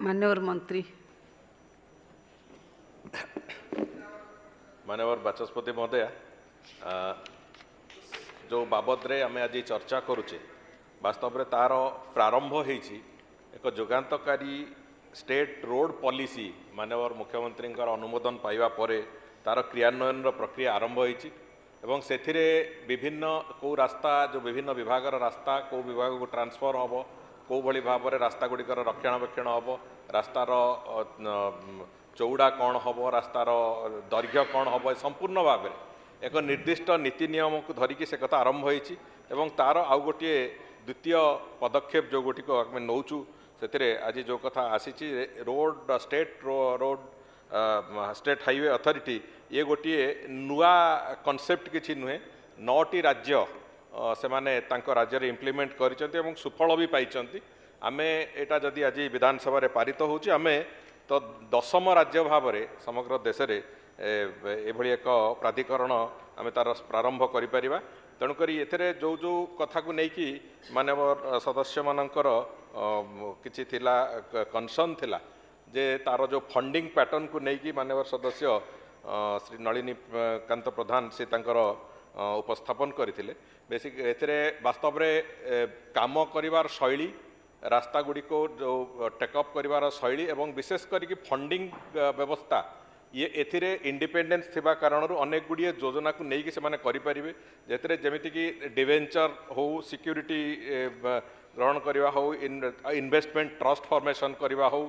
माननीय मंत्री माननीय बाचस्पति महोदय जो बाबद रे आम आज चर्चा करुचे वास्तव में तार प्रारंभ होईची एक जुगान्तकारी स्टेट रोड पॉलिसी माननीय मुख्यमंत्री अनुमोदन पाइबा परे तार क्रियान्वयन प्रक्रिया आरंभ होईची एवं सेथिरे विभिन्न को रास्ता जो विभिन्न विभागर रास्ता को विभाग को ट्रांसफर हम कौ भली भाव में रास्ता गुड़िकर रक्षणाबेक्षण हम रास्तार चौड़ा कौन हम रास्तार दैर्घ्य कौन हम संपूर्ण भाव में एक निर्दिष्ट नीति नियम को धरिकी से कथा आरंभ होईची एवं तार आउ गोटे द्वितीय पदक्षेप जो गोटी को आम नौचु से आज जो कथा आसी रोड स्टेट हाईवे अथॉरिटी ये गोटे नुआ कॉन्सेप्ट किसी नुहे 9टी राज्य से माने तांको राज्य रे इम्प्लीमेंट कर सुफल भी पाई आमे एटा जदि आज विधानसभा रे पारित होची आमे तो 10म राज्य भाव में समग्र देश रे एभली एक प्राधिकरण आम तार प्रारंभ करिपरिबा तेणुकरी एथरे जो जो कथा को लेकिन मानव सदस्य मानकर किछि थिला कनसर्न थिला जे तार जो फंडिंग पैटर्न को लेकिन मानव सदस्य श्री नलिनी कांत प्रधान से तांकर उपस्थापन करथिले बेसिक एथरे वास्तव में काम करिवार शैली रास्ता गुड़ी को जो टेकअप करिवार शैली एवं विशेष करिक फंडिंग व्यवस्था ये एथिरे इंडिपेंडेंस थिबा कारण अनेक गुड़िए योजना को लेकिन से माने करि परिबे जेतरे जेमिति कि डिवेंचर हो सिक्यूरिटी ग्रहण करवा हो इन्वेस्टमेंट ट्रस्ट फॉर्मेशन करवा हो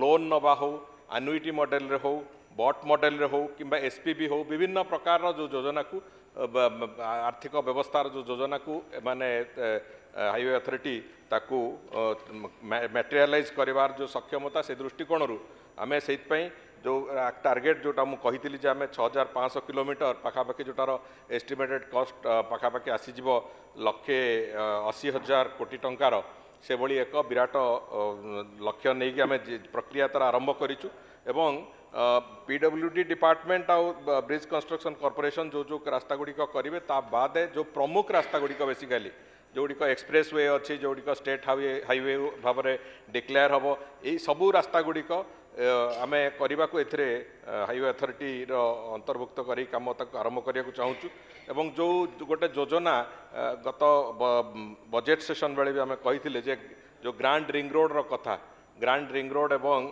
लोन नवा हो एनुइटी मॉडल रे हो बॉट मॉडल रे हो किंबा एसपीबी हो विभिन्न प्रकार जो योजना को आर्थिक व्यवस्थार जो योजना को माने हाईवे अथॉरिटी ताकू मटेरियलाइज करिवार जो सक्षमता से दृष्टिकोण आमे सेइतपई जो टार्गेट जोटा मु कहितली जे आमे 6500 किलोमीटर पाखापाखि जोटार एस्टिमेटेड कॉस्ट पाखापाखि आसीजिवो 1,80,000 कोटी टंकार से भली एक विराट लक्ष्य नहीं कि आम प्रक्रिया तार आरंभ करिचु एवं पीडब्ल्यूडी डिपार्टमेंट आउ ब्रिज कंस्ट्रक्शन कॉर्पोरेशन जो जो रास्ता गुड़िक करेंगे ता बाद जो प्रमुख रास्ता गुड़िक बेसिकाली जोड़िक एक्सप्रेस वे अच्छी जोड़िक स्टेट हाईवे भाव में डिक्लेयर हम यही सबू रास्ता गुड़िक आम करने को एथिरे हाईवे अथॉरिटी अंतर्भुक्त कर काम आरंभ करने को चाहूँ एवं जो गोटे योजना गत बजेट सेशन बेले भी आम कही जो ग्रांड रिंग रोड रो कथा ग्रांड रिंग रोड एवं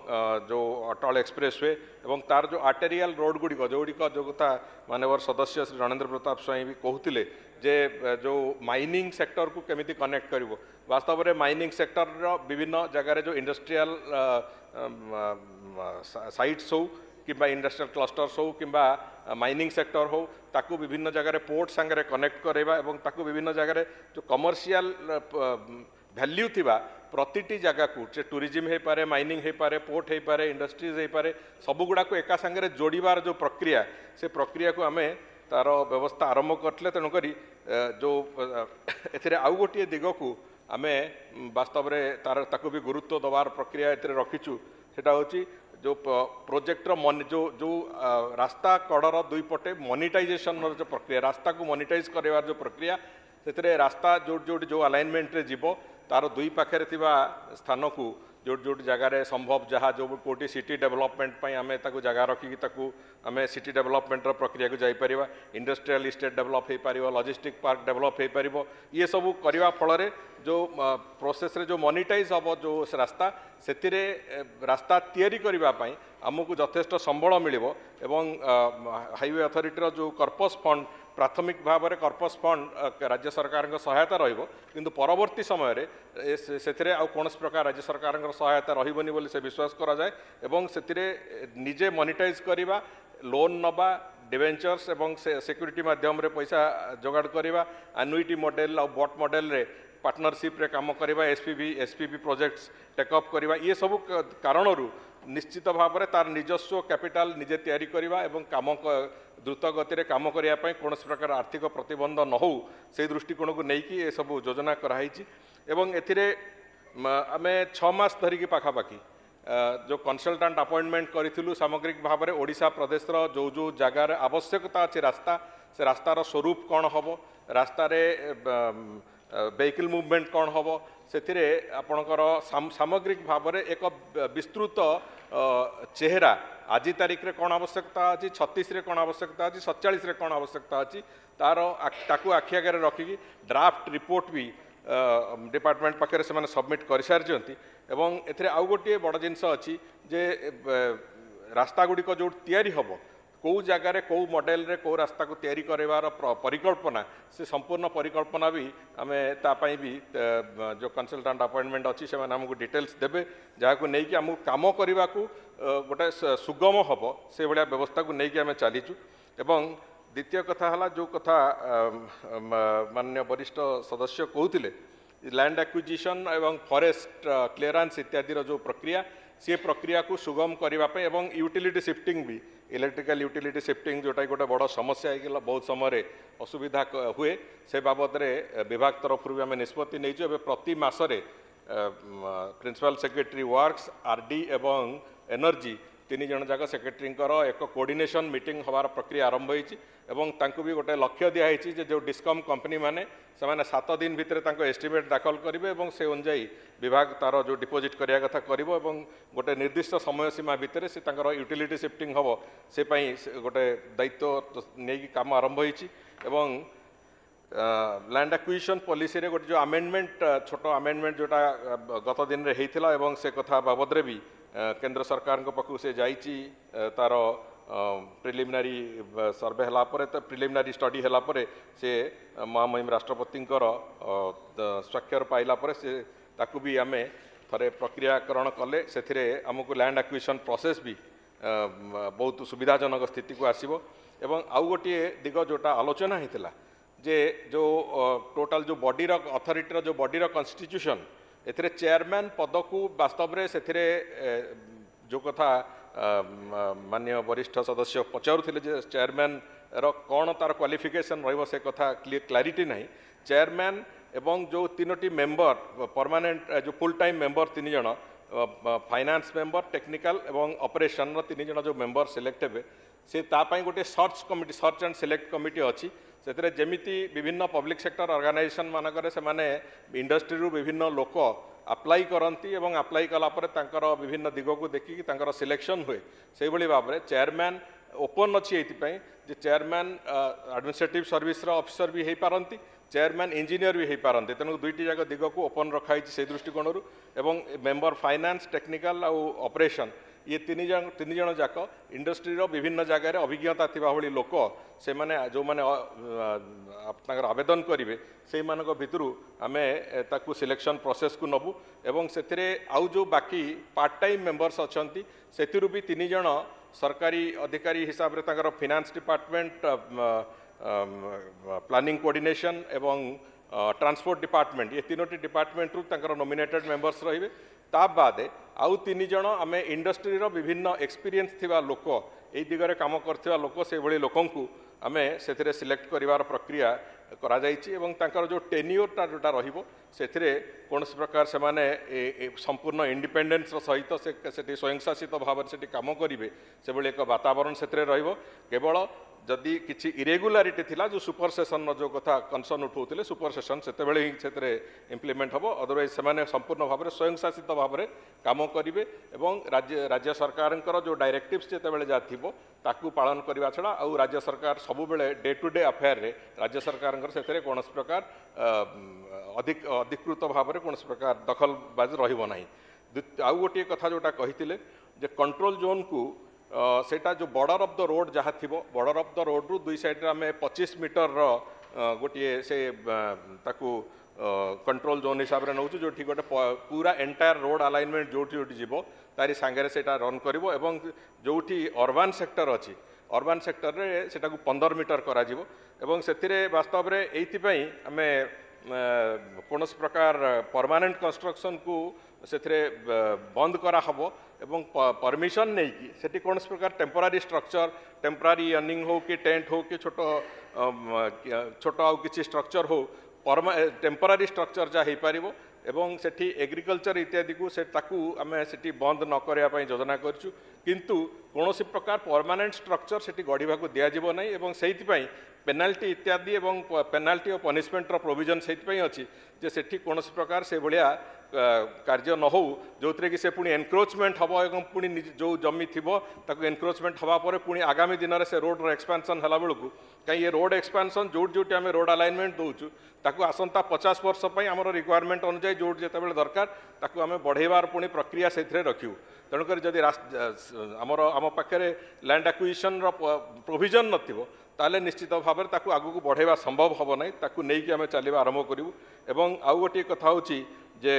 जो अटल एक्सप्रेस वे एवं तार जो आर्टेरियल रोड गुड़िक जोड़िक जो कथा माननीय सदस्य श्री रणेंद्र प्रताप स्वाई भी कहते जे जो माइनिंग सेक्टर को केमिति कनेक्ट करिवो वास्तव में माइनिंग सेक्टर विभिन्न जगार जो इंडस्ट्रियल साइट्स हो किंबा इंडस्ट्रियल क्लस्टर्स हो किंबा माइनिंग सेक्टर हो ताकू विभिन्न जगार पोर्ट सांगे कनेक्ट करवा एवं ताकू विभिन्न जगार जो कमर्शियल भैल्यू थिबा प्रतिटी जगह को टूरिज्म हो पारे माइनिंग हो पारे पोर्ट हो पारे इंडस्ट्रीज हो पारे सबुगुड़ा को एका सांगे जोड़बार जो प्रक्रिया से प्रक्रिया को आमे तार व्यवस्था आरंभ करते तेणुक जो एथिरे आउ गोटे दिग को आमे वास्तव में तार ताकू भी गुरुत्व दबार प्रक्रिया एथिरे रखीचु सेटा होची जो प्रोजेक्टर जो जो रास्ता कड़र दुई पटे मोनिटाइजेशन जो प्रक्रिया रास्ता को मोनिटाइज करवार जो प्रक्रिया से रास्ता जो जो जो अलाइनमेंट रे जीवो तार दुई पाखे स्थान को जो जो जगार संभव जहाँ जो कोटी सिटी डेवलपमेंट आम जगह रखिकी आम सिटी डेवलपमेंट प्रक्रिया को जापर इंडस्ट्रियल इस्टेट डेवलप हो पार लॉजिस्टिक पार्क डेवलप हो पार ये सब करने फल जो प्रोसेस रे जो मोनिटाइज हम जो रास्ता से रास्ता तैयारी करने आमको यथेष्ट संबल मिल हाईवे अथॉरिटी जो कर्पस फंड प्राथमिक भाव में कर्पस फंड राज्य सरकार सहायता रहिंतु परवर्ती समय से कौन प्रकार राज्य सरकार सहायता रही बोली से विश्वास करा जाए एवं से निजे मोनिटाइज करवा लोन नवा डिवेंचर्स एवं सिक्यूरिटी माध्यम रे पैसा जोगाड़ करवा एनुइटी मॉडल और बॉट मॉडल रे पार्टनरशिप रे काम करवा एसपीबी प्रोजेक्ट्स टेकअप करवा ये सब कारण निश्चित भाव में तार निजस्व कैपिटाल निजे तैयारी करवा एवं काम द्रुत गति काम करने कौन प्रकार आर्थिक प्रतिबंध न हो से दृष्टिकोण को लेकिन ये सब योजना कराई एवं एथिरे आमे 6 मास धरिकी पाखापाखि जो कंसल्टेंट अपॉइंटमेंट करूँ सामग्रिक भाव में ओडिशा प्रदेश जो जो जगार आवश्यकता अच्छी रास्ता से रास्तार स्वरूप कौन हम रास्तार वेहिकल मूवमेंट कौन हम ସେଥିରେ ଆପଣଙ୍କର ସାମଗ୍ରିକ ଭାବରେ ଏକ ବିସ୍ତୃତ ଚେହେରା ଆଜି ତାରିଖରେ କ'ଣ ଆବଶ୍ୟକତା ଅଛି, 36ରେ କ'ଣ ଆବଶ୍ୟକତା ଅଛି, 47ରେ କ'ଣ ଆବଶ୍ୟକତା ଅଛି, ତାକୁ ଆଖି ଆଗରେ ରଖିକି ଡ୍ରାଫ୍ଟ ରିପୋର୍ଟ ବି डिपार्टमेंट पाखे से सबमिट कर सारी एवं एथिरे आउ गोटे बड़ जिनस अच्छी जे रास्ता गुड़िक जो तैयारी हम कौ जगार कौ मॉडल रे कौ रास्ता को तैयारी करार परिकल्पना से संपूर्ण परिकल्पना भी आम तापाई भी जो कंसल्टेंट अपॉइंटमेंट अच्छी से आमको डिटेल्स देवे जहाँ को लेकिन आमको काम करने को गोटे सुगम हम से भाया व्यवस्था को लेकिन आम चलीचु एवं द्वितीय कथा है जो कथा माननीय वरिष्ठ सदस्य कहते लैंड एक्विजिशन एवं फॉरेस्ट क्लीयरेंस इत्यादि जो प्रक्रिया सी प्रक्रिया को सुगम करने एवं यूटिलिटी शिफ्टिंग भी इलेक्ट्रिकल यूटिलिटी शिफ्टिंग जोटा गोटे बड़ समस्या होगा बहुत समय असुविधा हुए से बाबद विभाग तरफ भी आम निष्पत्ति नहीं प्रति मासरे प्रिंसिपल सेक्रेटरी वर्क्स आरडी एवं एनर्जी तीन जन जाक सेक्रेटरी एक कोऑर्डिनेशन मीटिंग हमार प्रक्रिया आरंभ होती भी गोटे लक्ष्य दिखाई जो डिस्कम कंपनी माने से 7 दिन भितर एस्टिमेट दाखल करेंगे और से अनुजाई विभाग तार जो डिपोजिट करिया कथा करिवो एवं गोटे निर्दिष्ट समय सीमा भितर से यूटिलिटी शिफ्टिंग हम से गोटे दायित्व नहीं काम आरंभ होती एवं लैंड एक्विजिशन पॉलिसी रे गोटे जो अमेंडमेंट छोट अमेंडमेंट जोटा गत दिन रे हेइथिला एवं से कथा बाबद रे भी केंद्र सरकार पाखु से जाइची तार प्रिलिमिनारी सर्वे हला परे तो प्रिलिमिनारी स्टडी हला परे से महामहिम राष्ट्रपति स्वाक्षर पाइला परे से ताकू भी आमे थरे प्रक्रियाकरण कले से आमको लैंड एक्विजिशन प्रोसेस भी बहुत सुविधाजनक स्थिति को आसीबो एवं आउ गोटे दिग जोटा आलोचना होता जे जो टोटाल जो बॉडी अथॉरिटी जो बॉडी कॉन्स्टिट्यूशन एथिरे चेयरमैन पद को वास्तव में से जो कथा माननीय वरिष्ठ सदस्य पचारुथिले जे चेयरमैन रो कौन तार क्वालिफिकेशन रहिबो से कथा क्लारिटी नहीं चेयरमैन एवं जो तीनोटी मेंबर परमानेंट जो फुल टाइम मेंबर तीन जन फाइनेंस मेंबर टेक्निकल एवं ऑपरेशन रो तीन जन जो मेंबर सिलेक्ट हेबे से तापाई गोटे search committee search and select committee अच्छी से जमीती विभिन्न पब्लिक सेक्टर ऑर्गेनाइजेशन मानक से माने इंडस्ट्री रू विभिन्न लोक अप्लाई करती एवं अप्लाई कलापर तांकर विभिन्न दिग को देखिकी तांकर सिलेक्शन हुए से भली भाव में चेयरमैन ओपन अच्छी ये चेयरमैन एडमिनिस्ट्रेटिव सर्विस ऑफिसर भी हो पारती चेयरमैन इंजीनियर भी हो पारती तेणु दुईटी जाक दिग को ओपन रखाई से दृष्टिकोण एवं मेंबर फाइनेंस टेक्निकल आउ ऑपरेशन ये तीन जन जाक इंडस्ट्री विभिन्न जगार अभिज्ञता थी भाई लोक से माने जो माने आवेदन करेंगे से भितर आम ताकू सिलेक्शन प्रोसेस को नबू एवं से आउ जो बाकी पार्ट टाइम मेंबर्स अच्छा से भी तीन जन सरकारी अधिकारी हिसाब से फिनान्स डिपार्टमेंट प्लानिंग कोऑर्डिनेशन एवं ट्रांसपोर्ट डिपार्टमेंट ये तीनोटी डिपार्टमेंट रु नॉमिनेटेड मेंबर्स रहिबे ता बादे आउ तीन जन आम इंडस्ट्री विभिन्न एक्सपीरियंस थिबा लोक यही दिगरे काम करथिबा लोक से भली लोकंकु आमे सेथिरे सिलेक्ट करिवार प्रक्रिया करा जाइछि एवं तांकर जो टेन्योरटा जोटा रहिबो सेथिरे कोनोसी प्रकार से माने संपूर्ण इंडिपेंडेंस सहित से स्वयंशासित भाव से काम करेंगे से भली एक वातावरण सेथिरे रहिबो केवल जदि किसी इरेगुलारिटी थिला जो सुपर सेशन जो कथा कनसर्न उठाउथिले सुपर सेशन सेतेबेले ही सेतरे इम्प्लीमेंट हबो अदरवाइज से संपूर्ण भाव में स्वयंशासित भाव में काम करेंगे एवं राज्य सरकार जो डायरेक्टिव्स जेतेबेले जा थिबो ताकू पालन करने छड़ा आउ राज्य सरकार सबुबेले डे टू डे अफेयर रे राज्य सरकार से कौन प्रकार अधिकृत भाव में कौन प्रकार दखलबाजी रहिबो नाही आउ गोटे कथा जोटा कहिथिले जे कंट्रोल जोन को सेटा जो बॉर्डर ऑफ द रोड जहाँ थी बॉर्डर ऑफ द रोड रु दुई साइड आम 25 मीटर गोटे से ताकू कंट्रोल जोन हिसाब से नौ जो गोटे पूरा एंटायर रोड अलाइनमेंट जो जीव तारी सांगे से रन कर जो अर्बान सेक्टर अच्छी अर्बान सेक्टर रे सेटा को 15 मीटर करा जीवो एवं से वास्तव में ये आम कौन प्रकार परमानेंट कंस्ट्रक्शन को से बंद करा हबो एवं परमिशन नहीं कि सेठी कौन प्रकार टेम्पोरारी स्ट्रक्चर टेम्पोरारी अर्निंग हो कि टेंट हो कि छोट आउ किसी स्ट्रक्चर हो टेम्पोरारी स्ट्रक्चर जहाँ हो पार एवं सेठी एग्रीकल्चर इत्यादि को से ताकू आमे सेठी बंद न करने योजना करछु किंतु कौन प्रकार परमानेंट स्ट्रक्चर सेठी गढ़ा को दिज्व ना एवं से पेनाल्टी इत्यादि एवं पेनाल्टी और पनिशमेंटर प्रोविजन से अच्छी जे सेठी कौन प्रकार से भाया कार्य न हो जो थे कि से पुणी एनक्रोचमेंट हम और पुणी जो जमी थी एनक्रोचमेंट हवापर पुणी आगामी दिन में से रोड्र एक्सपांसन है बेलू कहीं ये रोड एक्सपांसन जोटी आम रोड अलाइनमेंट दौचु ताकू आसंता 50 वर्ष आम रिक्वायरमेंट अनुजाई जो जिते दरकार ताकू आम बढ़ेबार पुणी प्रक्रिया से रखू तेणुक जदि आम पाखे लैंड एक्विजिशन प्रोविजन नथिबो ताले निश्चित भाव में ताकू आगू बढ़ेबा संभव हम ना ताकू नहीं आम चलवा आरंभ करूँ एवं आउ गोटे कथा होची जे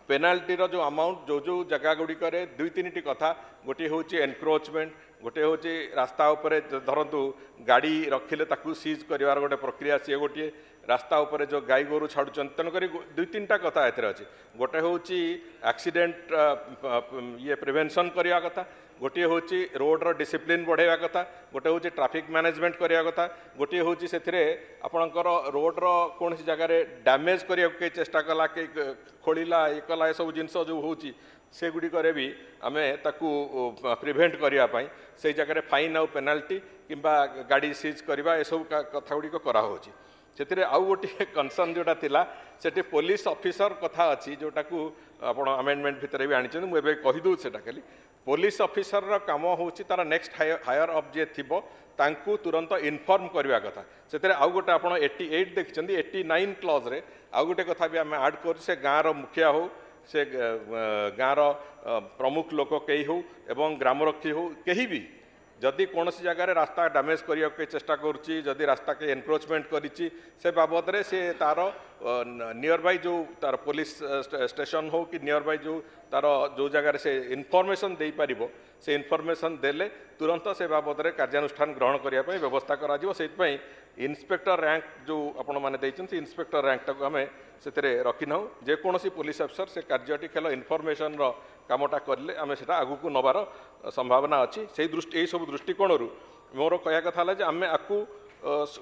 पेनाल्टी जो अमाउंट जो जगह गुड़िक दुई तीन कथा गोटे हूँ एनक्रोचमेंट गोटे हूँ रास्ता उपरे धरतु गाड़ी रखिले ताकू सीज कर गोटे प्रक्रिया सी गोटे रास्ता उपरे जो गाई गोरु छाड़ुन तेणुक दुई तीन टा कथा एथे अच्छी गोटे हूँ एक्सीडेंट ये प्रिवेंशन करवा कथा गोटे हूँ रोड्र डिसिप्लिन बढ़ावा कथा गोटे हूँ ट्रैफिक मैनेजमेंट करवा कथा गोटे हूँ से आपणकर रोड्र कौन जगार डैमेज करने के चेष्टा कला के खोला ये कला ये सब जिनस जो हूँ से गुड़िक भी आम ताकू प्रिभेंट करने से जगह फाइन आउ पेनाल्टी किंबा गाड़ी सीज करवा ये सब कथा गुड़िक कराऊँच से आउ गोटे कनसर्न जोटा थिला सेठी पुलिस ऑफिसर कथा अच्छी जोटा को आप अमेंडमेंट भितर भी आनी मुझे कहीदे से खाली पुलिस ऑफिसर काम हूँ तार नेक्स्ट हायर अफ जी थी तांकू तुरंत इनफॉर्म करवा कथा से आउ गोटे आप 88 देखते 89 क्लॉज रे आउ गोटे कथा भी आम आड कर से गाँव मुखिया हो से गाँव प्रमुख लोक कई हो एवं ग्रामरक्षी हो कहीं भी जदि कौन सी जगह रास्ता डैमेज करने के चेष्टा करुच्ची जदि रास्ता के एनक्रोचमेंट करी से बाबद रे से तार नियर बाय जो तार पुलिस स्टेशन हो कि नियर बाय जो तार जो जगह से इनफॉरमेशन दे पारिबो से इनफॉरमेशन देले तुरंत से बाबद रे कार्यानुष्ठान ग्रहण करने व्यवस्था करा से इन्स्पेक्टर रैंक जो आपण मैंने देते इन्स्पेक्टर रैंक टाक आम से रखी ना जेकोसी पुलिस अफसर से कार्यटी खेल इनफॉरमेशन कामटा करें आम से आगू को नबार संभावना अच्छी से दृष्टि यही सब दृष्टिकोण मोर कह कथा है आम आपको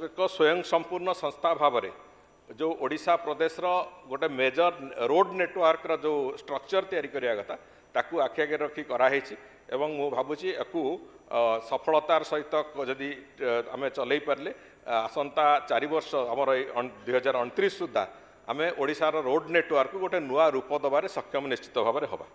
एक स्वयं संपूर्ण संस्था भाव में जो ओडिशा प्रदेश गोटे मेजर रोड नेटवर्क जो स्ट्रक्चर तैयारी करने कथा ताकू आखि आगे रखी कराई एवं मु भावुची याकू सफलतार सहित जदि आम चलई पारे आसंता 4 वर्ष आमर 2029 सुधा आम ओडिशार रोड नेटवर्क गोटे नुआ रूप दबार सक्षम निश्चित भाव में हवा।